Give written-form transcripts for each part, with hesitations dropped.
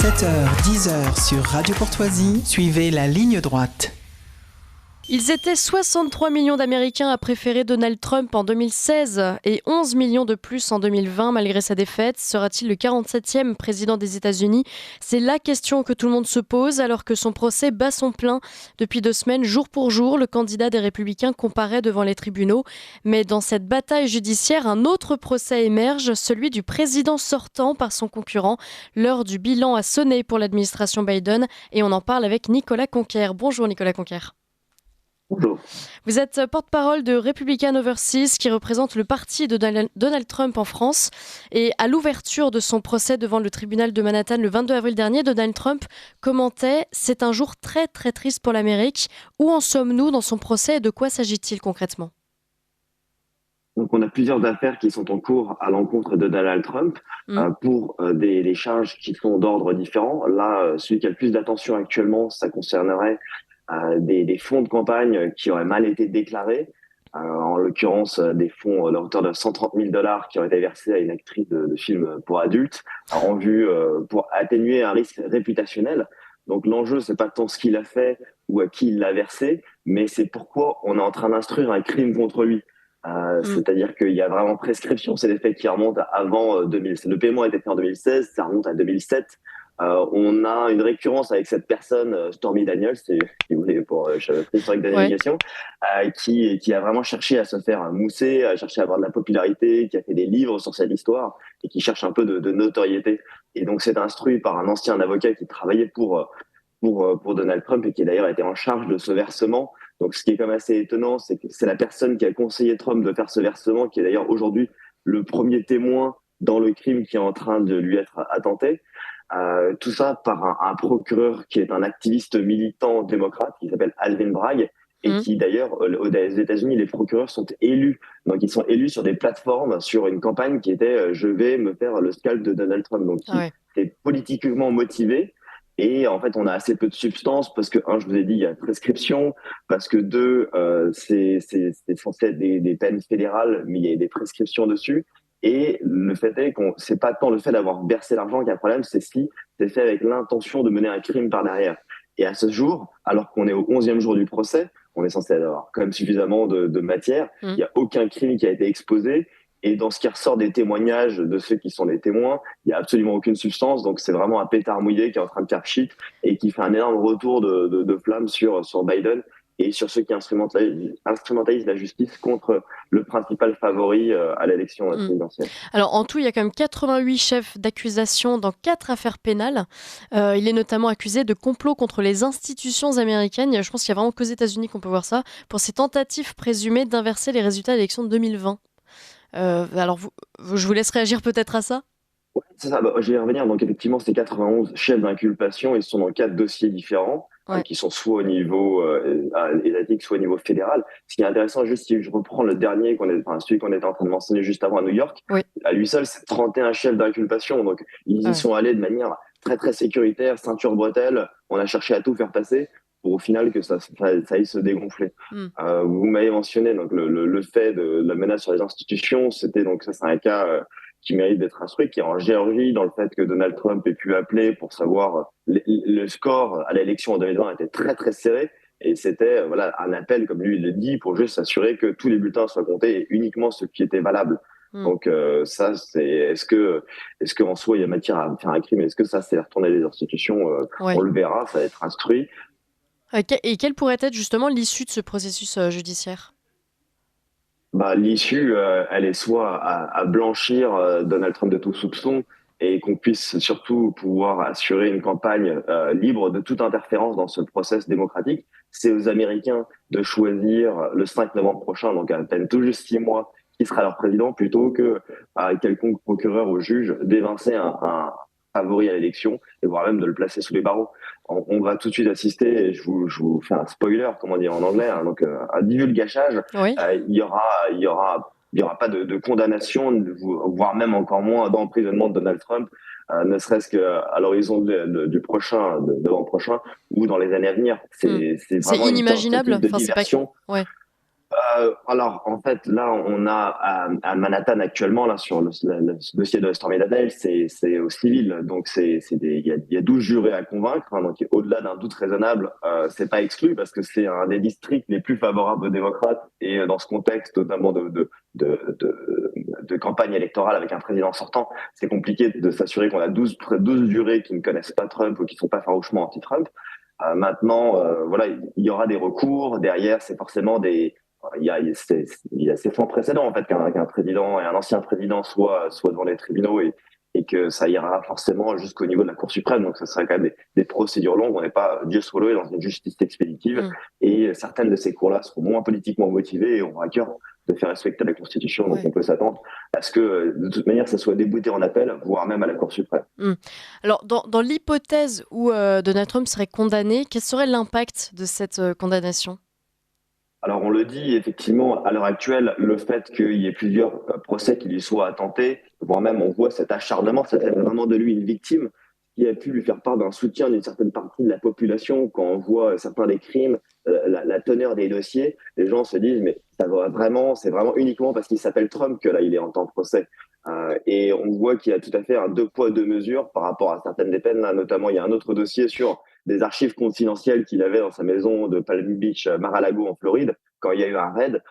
7h-10h sur Radio Courtoisie, suivez la ligne droite. Ils étaient 63 millions d'Américains à préférer Donald Trump en 2016 et 11 millions de plus en 2020 malgré sa défaite. Sera-t-il le 47e président des États-Unis ? C'est la question que tout le monde se pose alors que son procès bat son plein. Depuis 2 semaines, jour pour jour, le candidat des Républicains comparaît devant les tribunaux. Mais dans cette bataille judiciaire, un autre procès émerge, celui du président sortant par son concurrent. L'heure du bilan a sonné pour l'administration Biden et on en parle avec Nicolas Conquer. Bonjour Nicolas Conquer. Bonjour. Vous êtes porte-parole de Republican Overseas qui représente le parti de Donald Trump en France. Et à l'ouverture de son procès devant le tribunal de Manhattan le 22 avril dernier, Donald Trump commentait « C'est un jour très très triste pour l'Amérique ». Où en sommes-nous dans son procès et de quoi s'agit-il concrètement ? Donc, on a plusieurs affaires qui sont en cours à l'encontre de Donald Trump pour des charges qui sont d'ordre différent. Là, celui qui a le plus d'attention actuellement, ça concernerait des fonds de campagne qui auraient mal été déclarés, en l'occurrence des fonds à hauteur de 130 000 $ qui auraient été versés à une actrice de film pour adultes en vue pour atténuer un risque réputationnel. Donc l'enjeu, c'est pas tant ce qu'il a fait ou à qui il l'a versé, mais c'est pourquoi on est en train d'instruire un crime contre lui. C'est-à-dire qu'il y a vraiment prescription, c'est des faits qui remontent à avant 2000. Le paiement a été fait en 2016, ça remonte à 2007. On a une récurrence avec cette personne, Stormy Daniels, si vous voulez, pour historique de la navigation, qui a vraiment cherché à se faire mousser, à chercher à avoir de la popularité, qui a fait des livres sur cette histoire et qui cherche un peu de notoriété. Et donc c'est instruit par un ancien avocat qui travaillait pour Donald Trump et qui d'ailleurs était en charge de ce versement. Donc ce qui est quand même assez étonnant, c'est que c'est la personne qui a conseillé Trump de faire ce versement, qui est d'ailleurs aujourd'hui le premier témoin dans le crime qui est en train de lui être attenté. Tout ça par un procureur qui est un activiste militant démocrate qui s'appelle Alvin Bragg et qui d'ailleurs aux États-Unis les procureurs sont élus, donc ils sont élus sur des plateformes sur une campagne qui était je vais me faire le scalp de Donald Trump, donc qui est politiquement motivé. Et en fait, on a assez peu de substance parce que, je vous ai dit, il y a prescription, parce que deux, c'est censé être des peines fédérales, mais il y a des prescriptions dessus. Et le fait est qu'on, c'est pas tant le fait d'avoir versé l'argent qui a un problème, c'est si c'est fait avec l'intention de mener un crime par derrière. Et à ce jour, alors qu'on est au 11e jour du procès, on est censé avoir quand même suffisamment de matière. Il n'y a aucun crime qui a été exposé. Et dans ce qui ressort des témoignages de ceux qui sont les témoins, il n'y a absolument aucune substance. Donc c'est vraiment un pétard mouillé qui est en train de faire pchit et qui fait un énorme retour de flamme sur Biden et sur ceux qui instrumentalisent la justice contre le principal favori à l'élection présidentielle. Alors en tout, il y a quand même 88 chefs d'accusation dans 4 affaires pénales. Il est notamment accusé de complot contre les institutions américaines. Je pense qu'il n'y a vraiment qu'aux États-Unis qu'on peut voir ça, pour ses tentatives présumées d'inverser les résultats de l'élection de 2020. Alors, je vous laisse réagir peut-être à ça. Ouais, c'est ça, je vais y revenir. Donc, effectivement, c'est 91 chefs d'inculpation. Ils sont dans 4 dossiers différents, qui sont soit au niveau étatique, soit au niveau fédéral. Ce qui est intéressant, juste si je reprends le dernier, celui qu'on était en train de mentionner juste avant à New York, à lui seul, c'est 31 chefs d'inculpation. Donc, ils y sont allés de manière très, très sécuritaire, ceinture bretelle. On a cherché à tout faire passer pour au final que ça aille se dégonfler. Vous m'avez mentionné donc le fait de la menace sur les institutions, c'était donc ça c'est un cas qui mérite d'être instruit, qui est en Géorgie, dans le fait que Donald Trump ait pu appeler pour savoir le score à l'élection en 2020 était très très serré et c'était un appel comme lui il le dit pour juste s'assurer que tous les bulletins soient comptés et uniquement ceux qui étaient valables. Donc ça c'est est-ce que en soi il y a matière à faire un crime, est-ce que ça c'est retourner les institutions, on le verra, ça va être instruit. Et quelle pourrait être justement l'issue de ce processus judiciaire ? L'issue, elle est soit à blanchir Donald Trump de tout soupçon et qu'on puisse surtout pouvoir assurer une campagne libre de toute interférence dans ce process démocratique. C'est aux Américains de choisir le 5 novembre prochain, donc à peine tout juste 6 mois, qui sera leur président, plutôt que à quelconque procureur ou juge d'évincer un favori à l'élection et voire même de le placer sous les barreaux. On va tout de suite assister, et je vous fais un spoiler, comment dire en anglais, donc un divulgachage. Il y aura pas de condamnation, voire même encore moins d'emprisonnement de Donald Trump, ne serait-ce qu'à l'horizon du prochain, de l'an prochain, ou dans les années à venir. C'est vraiment inimaginable. une sorte de diversion. Alors, en fait, là, on a à Manhattan actuellement, là, sur le dossier de Stormy Daniels, c'est au civil. Donc, il y a 12 jurés à convaincre. Hein, donc, au-delà d'un doute raisonnable, c'est pas exclu parce que c'est un des districts les plus favorables aux démocrates. Et dans ce contexte, notamment de campagne électorale avec un président sortant, c'est compliqué de s'assurer qu'on a 12 jurés qui ne connaissent pas Trump ou qui sont pas farouchement anti-Trump. Maintenant, voilà, il y aura des recours. Derrière, c'est forcément il y a ces sans précédents en fait qu'un président et un ancien président soit devant les tribunaux et que ça ira forcément jusqu'au niveau de la Cour suprême. Donc, ça sera quand même des procédures longues. On n'est pas Dieu soit dans une justice expéditive. Et certaines de ces cours-là seront moins politiquement motivées et auront à cœur de faire respecter la Constitution. Donc, on peut s'attendre à ce que, de toute manière, ça soit débouté en appel, voire même à la Cour suprême. Alors, dans l'hypothèse où Donald Trump serait condamné, quel serait l'impact de cette condamnation ? Alors, on le dit, effectivement, à l'heure actuelle, le fait qu'il y ait plusieurs procès qui lui soient intentés, voire même on voit cet acharnement, ça fait vraiment de lui une victime qui a pu lui faire part d'un soutien d'une certaine partie de la population. Quand on voit certains des crimes, la teneur des dossiers, les gens se disent, mais ça va vraiment, c'est vraiment uniquement parce qu'il s'appelle Trump que là, il est en temps de procès. Et on voit qu'il y a tout à fait un deux poids, deux mesures par rapport à certaines des peines. Là, notamment, il y a un autre dossier sur des archives confidentielles qu'il avait dans sa maison de Palm Beach, Mar-a-Lago en Floride, quand il y a eu un raid.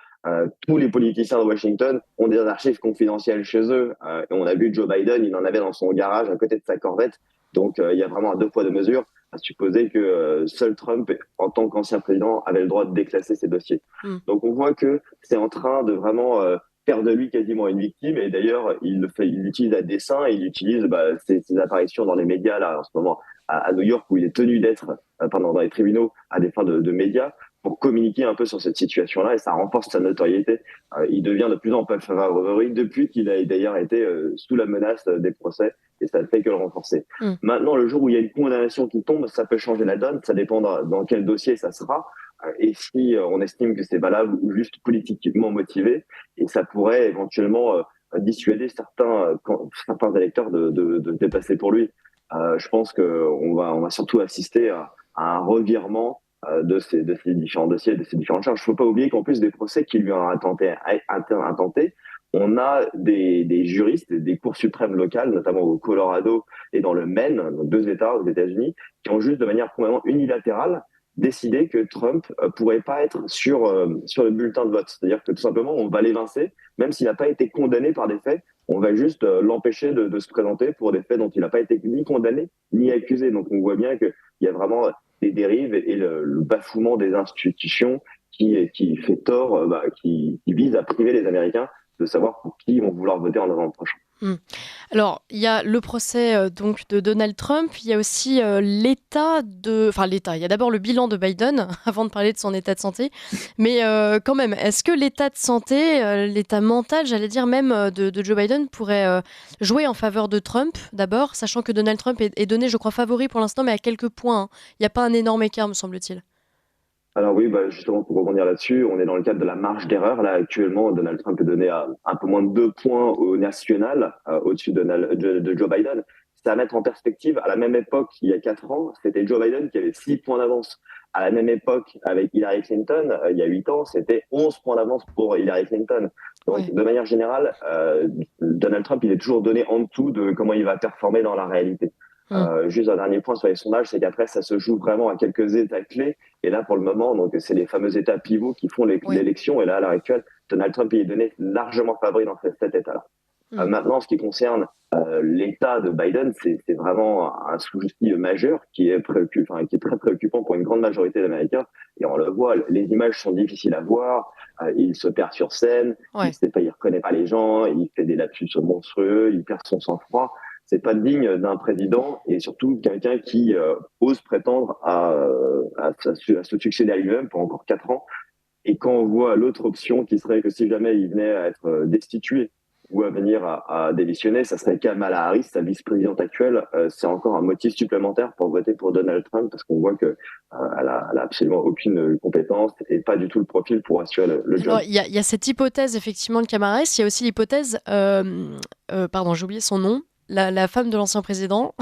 Tous les politiciens de Washington ont des archives confidentielles chez eux. Et on a vu Joe Biden, il en avait dans son garage à côté de sa Corvette. Donc, il y a vraiment un deux poids, deux mesures, à supposer que seul Trump, en tant qu'ancien président, avait le droit de déclasser ses dossiers. Donc, on voit que c'est en train de vraiment faire de lui quasiment une victime. Et d'ailleurs, il l'utilise à dessein. Il utilise ses apparitions dans les médias, là, en ce moment, à New York, où il est tenu d'être dans les tribunaux à des fins de médias, pour communiquer un peu sur cette situation-là, et ça renforce sa notoriété. Il devient de plus en plus favori depuis qu'il a d'ailleurs été sous la menace des procès, et ça ne fait que le renforcer. Maintenant, le jour où il y a une condamnation qui tombe, ça peut changer la donne, ça dépend dans quel dossier ça sera, et si on estime que c'est valable ou juste politiquement motivé, et ça pourrait éventuellement dissuader certains électeurs de dépasser pour lui. Je pense qu'on va surtout assister à un revirement de ces différents dossiers, de ces différentes charges. Il ne faut pas oublier qu'en plus des procès qui lui ont intentés, on a des juristes des cours suprêmes locales, notamment au Colorado et dans le Maine, donc 2 États aux États-Unis, qui ont juste de manière complètement unilatérale décidé que Trump pourrait pas être sur le bulletin de vote. C'est-à-dire que tout simplement, on va l'évincer, même s'il n'a pas été condamné par des faits, on va juste l'empêcher de se présenter pour des faits dont il n'a pas été ni condamné ni accusé. Donc on voit bien qu'il y a vraiment des dérives et le bafouement des institutions qui fait tort, qui vise à priver les Américains de savoir pour qui ils vont vouloir voter en novembre prochain. Alors, il y a le procès donc de Donald Trump, il y a aussi l'état, il y a d'abord le bilan de Biden, avant de parler de son état de santé, mais quand même, est-ce que l'état de santé, l'état mental, j'allais dire même de Joe Biden pourrait jouer en faveur de Trump, d'abord, sachant que Donald Trump est donné, je crois, favori pour l'instant, mais à quelques points, hein. Il n'y a pas un énorme écart, me semble-t-il. Alors oui, justement, pour rebondir là-dessus, on est dans le cadre de la marge d'erreur. Là, actuellement, Donald Trump est donné à un peu moins de 2 points au national, au-dessus de Joe Biden. C'est à mettre en perspective, à la même époque, il y a 4 ans, c'était Joe Biden qui avait 6 points d'avance. À la même époque, avec Hillary Clinton, il y a 8 ans, c'était 11 points d'avance pour Hillary Clinton. Donc, de manière générale, Donald Trump, il est toujours donné en dessous de comment il va performer dans la réalité. Juste un dernier point sur les sondages, c'est qu'après, ça se joue vraiment à quelques états clés. Et là, pour le moment, donc, c'est les fameux états pivots qui font l'élection. Et là, à l'heure actuelle, Donald Trump il est donné largement favori dans cet état-là. Maintenant, en ce qui concerne l'état de Biden, c'est vraiment un souci majeur qui est très préoccupant pour une grande majorité d'Américains. Et on le voit, les images sont difficiles à voir. Il se perd sur scène, il reconnaît pas les gens, il fait des lapsus monstrueux, il perd son sang-froid. C'est pas digne d'un président et surtout quelqu'un qui ose prétendre à se succéder à lui-même pour encore 4 ans. Et quand on voit l'autre option qui serait que si jamais il venait à être destitué ou à venir à démissionner, ça serait Kamala Harris, sa vice-présidente actuelle. C'est encore un motif supplémentaire pour voter pour Donald Trump parce qu'on voit que elle a absolument aucune compétence et pas du tout le profil pour assurer le job. Alors, il y a cette hypothèse effectivement de Kamala Harris. Il y a aussi l'hypothèse, pardon, j'ai oublié son nom. La femme de l'ancien président.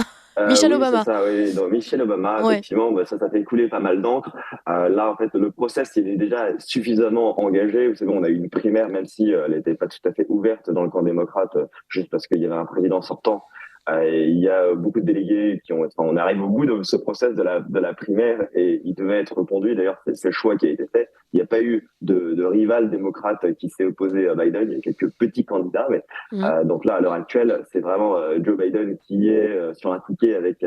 Michelle Oui, c'est Obama. ça, oui. Donc, Michelle Obama, Ouais. effectivement, ça fait couler pas mal d'encre. Là, en fait, le process, il est déjà suffisamment engagé. Vous savez, on a eu une primaire, même si elle n'était pas tout à fait ouverte dans le camp démocrate, juste parce qu'il y avait un président sortant. Et il y a beaucoup de délégués qui ont, enfin, on arrive au bout de ce process de la primaire et il devait être reconduit. D'ailleurs, c'est le choix qui a été fait. Il n'y a pas eu de rival démocrate qui s'est opposé à Biden. Il y a quelques petits candidats, mais Mhm. donc là, à l'heure actuelle, c'est vraiment Joe Biden qui est sur un ticket avec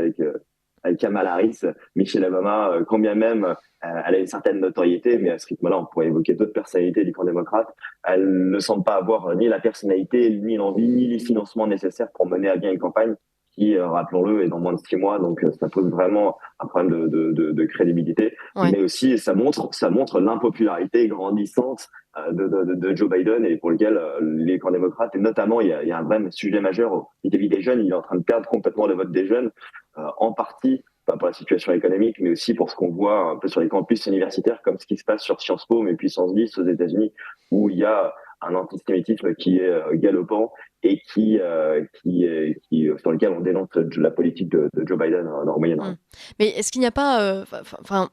Kamala Harris. Michelle Obama, quand bien même elle a une certaine notoriété, mais à ce rythme-là, on pourrait évoquer d'autres personnalités du camp démocrate. Elle ne semble pas avoir ni la personnalité, ni l'envie, ni les financements nécessaires pour mener à bien une campagne qui, rappelons-le, est dans moins de 6 mois. Donc, ça pose vraiment un problème de crédibilité. Ouais. Mais aussi, ça montre l'impopularité grandissante de Joe Biden et pour lequel les camps démocrates, et notamment, il y a un vrai sujet majeur vis-à-vis des jeunes. Il est en train de perdre complètement le vote des jeunes, en partie pas pour la situation économique, mais aussi pour ce qu'on voit un peu sur les campus universitaires, comme ce qui se passe sur Sciences Po, mais puissance 10 aux États-Unis, où il y a un antisémitisme qui est galopant et sur lequel on dénonce la politique de Joe Biden en Mhm. Moyen-Orient. Mais est-ce qu'il n'y a pas, enfin,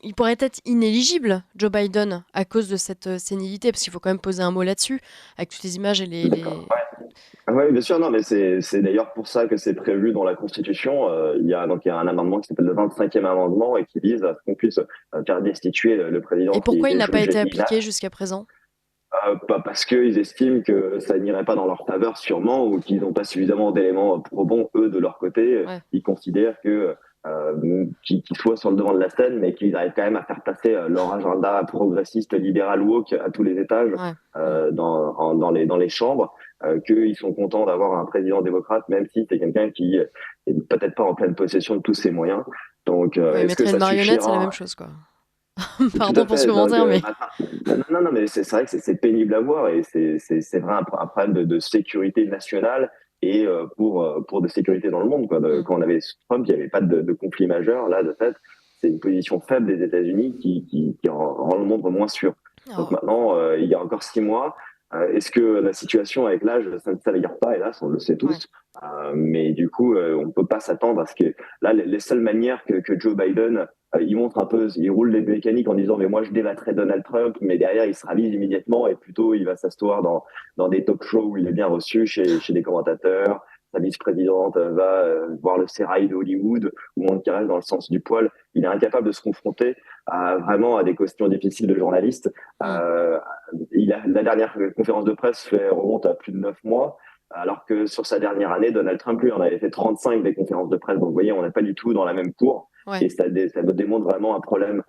il pourrait être inéligible, Joe Biden, à cause de cette sénilité, parce qu'il faut quand même poser un mot là-dessus, avec toutes les images et D'accord. Oui, bien sûr, non, mais c'est d'ailleurs pour ça que c'est prévu dans la Constitution. Il y a un amendement qui s'appelle le 25e amendement et qui vise à ce qu'on puisse faire destituer le Et président qui a pourquoi il été n'a pas été jugé appliqué inapte, jusqu'à présent? parce qu'ils estiment que ça n'irait pas dans leur faveur sûrement ou qu'ils n'ont pas suffisamment d'éléments probants, eux, de leur côté. Ouais, Ils considèrent qu'ils soient sur le devant de la scène, mais qu'ils arrivent quand même à faire passer leur agenda progressiste, libéral, woke à tous les étages ouais. Mhm. dans les chambres, qu'ils sont contents d'avoir un président démocrate, même si c'est quelqu'un qui est peut-être pas en pleine possession de tous ses moyens. Donc, Oui, est-ce que mettre une ça marionnette, c'est la même suffira? chose, quoi. Tout Pardon à pour ce fait. Donc, commentaire, mais non, mais c'est vrai que c'est pénible à voir et c'est vrai un problème de sécurité nationale et pour de sécurité dans le monde. Quoi. Hmm. Quand on avait Trump, il n'y avait pas de conflit majeur. Là, de fait, c'est une position faible des États-Unis qui rend le monde moins sûr. Donc Oh. maintenant, il y a encore 6 mois. Est-ce que la situation avec l'âge, ça ne s'améliore pas? Hélas, on le sait Ouais. tous. Mais du coup, on ne peut pas s'attendre à ce que là, les seules manières que Joe Biden il montre un peu, il roule les mécaniques en disant mais moi je débattrai Donald Trump, mais derrière il se ravise immédiatement et plutôt il va s'asseoir dans des talk shows où il est bien reçu chez des commentateurs. Sa vice-présidente va voir le sérail de Hollywood où on le caresse dans le sens du poil. Il est incapable de se confronter vraiment à des questions difficiles de journalistes. Hmm. Euh, la dernière conférence de presse remonte à plus de 9 mois. Alors que sur sa dernière année, Donald Trump, lui, en avait fait 35 des conférences de presse. Donc, vous voyez, on n'est pas du tout dans la même cour. Ouais. Et ça me démontre vraiment un problème,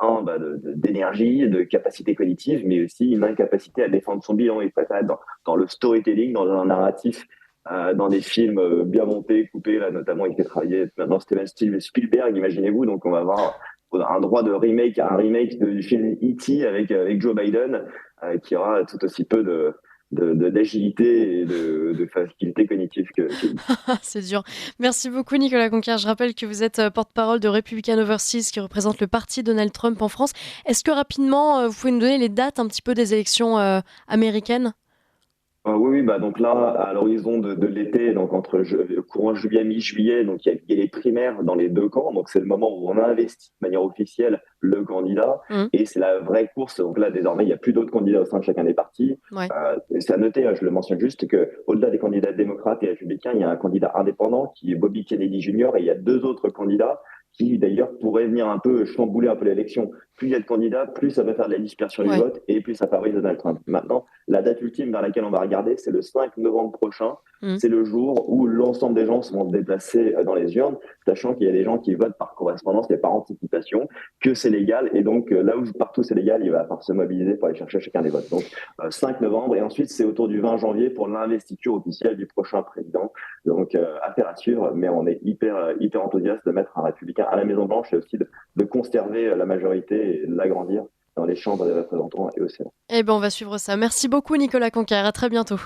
d'énergie, de capacité cognitive, mais aussi une incapacité à défendre son bilan. Il préfère être dans le storytelling, dans un narratif, dans des films bien montés, coupés. Là, notamment, il fait travailler maintenant Steven Spielberg, imaginez-vous. Donc, on va avoir un droit de remake, un remake du film E.T. avec Joe Biden, qui aura tout aussi peu d'agilité et de facilité cognitive que C'est dur. Merci beaucoup, Nicolas Conquer. Je rappelle que vous êtes porte-parole de Republican Overseas, qui représente le parti Donald Trump en France. Est-ce que rapidement, vous pouvez nous donner les dates un petit peu des élections américaines? Oui, bah donc là, à l'horizon de l'été, donc courant juillet, mi-juillet, donc il y a les primaires dans les deux camps. Donc c'est le moment où on investit de manière officielle le candidat Hmm. et c'est la vraie course. Donc là, désormais, il n'y a plus d'autres candidats au sein de chacun des partis. Ouais. Et c'est à noter, je le mentionne juste, que au-delà des candidats démocrates et républicains, il y a un candidat indépendant qui est Bobby Kennedy Jr. et il y a deux autres candidats qui d'ailleurs pourraient venir un peu chambouler un peu l'élection. Plus il y a de candidats, plus ça va faire de la dispersion du Ouais. vote et plus ça favorise Donald Trump. Maintenant, la date ultime vers laquelle on va regarder, c'est le 5 novembre prochain. Hmm. C'est le jour où l'ensemble des gens se vont se déplacer dans les urnes, sachant qu'il y a des gens qui votent par correspondance et par anticipation, que c'est légal. Et donc, là où partout c'est légal, il va falloir se mobiliser pour aller chercher chacun des votes. Donc, 5 novembre. Et ensuite, c'est autour du 20 janvier pour l'investiture officielle du prochain président. Donc, affaire à suivre. Mais on est hyper enthousiaste de mettre un républicain à la Maison-Blanche et aussi de conserver la majorité et de l'agrandir dans les chambres des représentants et au Sénat. Eh ben, on va suivre ça. Merci beaucoup, Nicolas Conquer. À très bientôt.